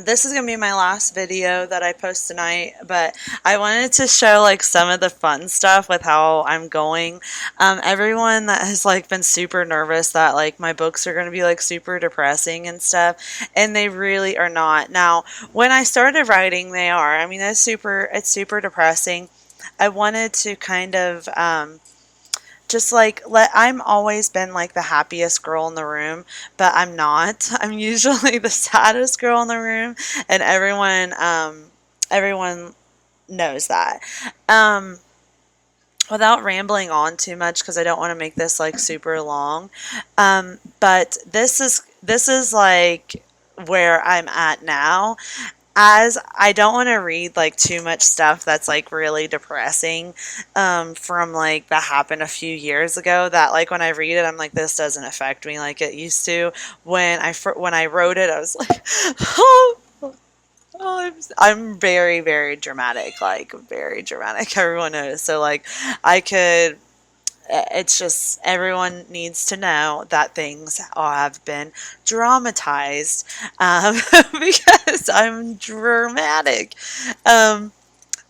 This is gonna be my last video that I post tonight, but I wanted to show like some of the fun stuff with how I'm going. Everyone that has like been super nervous that like my books are gonna be like super depressing and stuff, and they really are not. Now, when I started writing, they are. I mean, it's super depressing. I wanted to kind of just like let I'm always been like the happiest girl in the room, but I'm not. I'm usually the saddest girl in the room, and everyone knows that. Um Without rambling on too much because I don't want to make this like super long. But this is like where I'm at now, as I don't want to read like too much stuff that's like really depressing, from like that happened a few years ago, that like when I read it I'm like, this doesn't affect me like it used to. When I wrote it I was like oh, I'm very very dramatic, like very dramatic. Everyone knows, so like I could it's just everyone needs to know that things have been dramatized, because I'm dramatic. Um,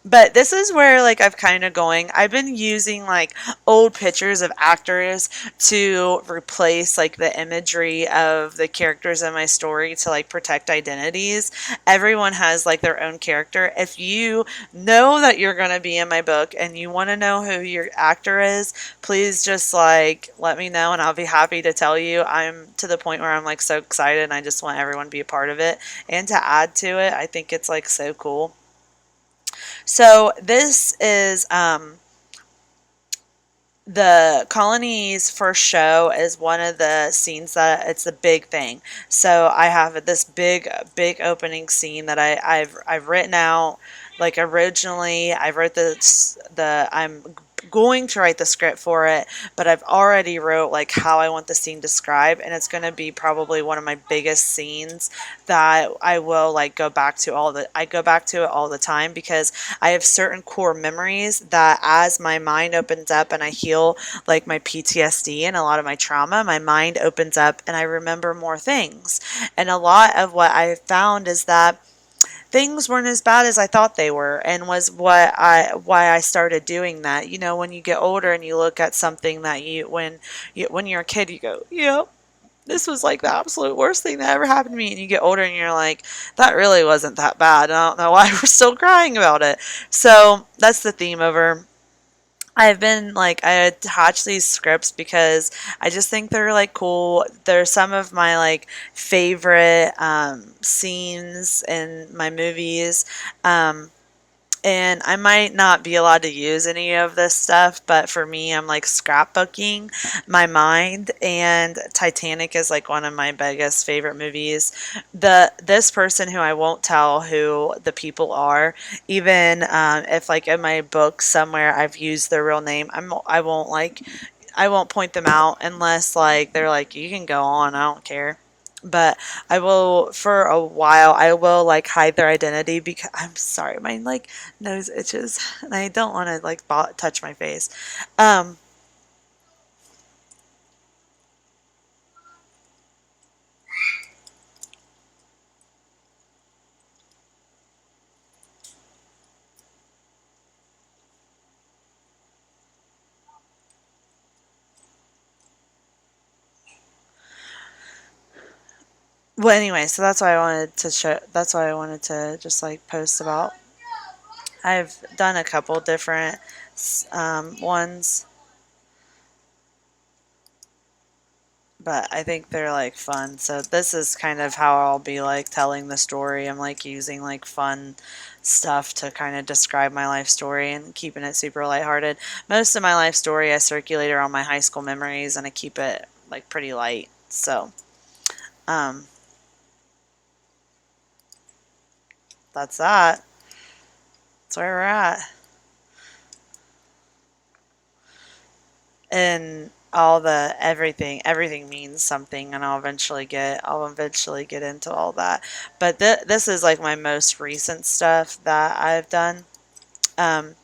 but this is where like I've kind of going. I've been using like old pictures of actors to replace like the imagery of the characters in my story to like protect identities. Everyone has like their own character. If you know that you're going to be in my book and you want to know who your actor is, please just like let me know and I'll be happy to tell you. I'm to the point where I'm like so excited and I just want everyone to be a part of it and to add to it. I think it's like so cool. So this is the colony's first show is one of the scenes that it's the big thing. So I have this big opening scene that I've written out. Like originally, I wrote the I'm going to write the script for it, but I've already wrote like how I want the scene described, and it's going to be probably one of my biggest scenes that I will like go back to all the I go back to it all the time because I have certain core memories that as my mind opens up and I heal like my PTSD and a lot of my trauma, my mind opens up and I remember more things. And a lot of what I found is that things weren't as bad as I thought they were, and was why I started doing that. You know, when you get older and you look at something that when you're a kid you go, "Yep, this was like the absolute worst thing that ever happened to me," and you get older and you're like, that really wasn't that bad. I don't know why we're still crying about it. So that's the theme over. I've been like, I attach these scripts because I just think they're like cool. They're some of my like favorite scenes in my movies. Um, and I might not be allowed to use any of this stuff, but for me, I'm like scrapbooking my mind, and Titanic is like one of my biggest favorite movies. This person who I won't tell who the people are, even if like in my book somewhere I've used their real name, I won't point them out unless like they're like, you can go on, I don't care. But I will, for a while I will like hide their identity because I'm sorry, my like nose itches and I don't want to like touch my face. Um, well, anyway, so that's why I wanted to show. That's why I wanted to just like post about. I've done a couple different ones, but I think they're like fun. So this is kind of how I'll be like telling the story. I'm like using like fun stuff to kind of describe my life story and keeping it super lighthearted. Most of my life story I circulate around my high school memories and I keep it like pretty light. So um, that's that. That's where we're at. And all the everything means something, and I'll eventually get into all that. But this is like my most recent stuff that I've done. um,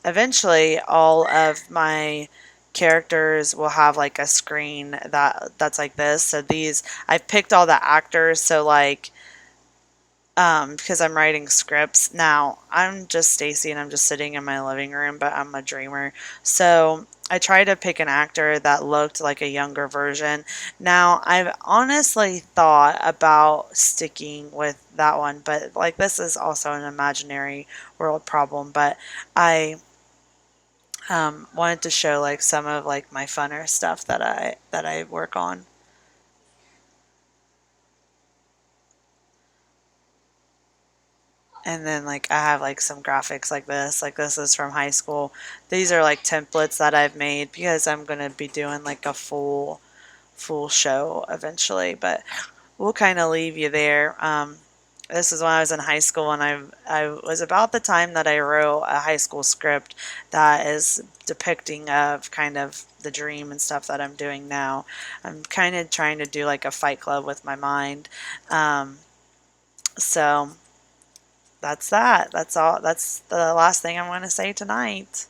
Eventually all of my characters will have like a screen that's like this. So these I've picked all the actors, so like because I'm writing scripts. Now, I'm just Stacy and I'm just sitting in my living room, but I'm a dreamer. So I try to pick an actor that looked like a younger version. Now, I've honestly thought about sticking with that one, but like this is also an imaginary world problem, but I wanted to show like some of like my funner stuff that I work on. And then like I have like some graphics like this. Like this is from high school. These are like templates that I've made because I'm gonna be doing like a full show eventually. But we'll kind of leave you there. This is when I was in high school, and I was about the time that I wrote a high school script that is depicting of kind of the dream and stuff that I'm doing now. I'm kind of trying to do like a fight club with my mind. Um, so that's that. That's all. That's the last thing I'm going to say tonight.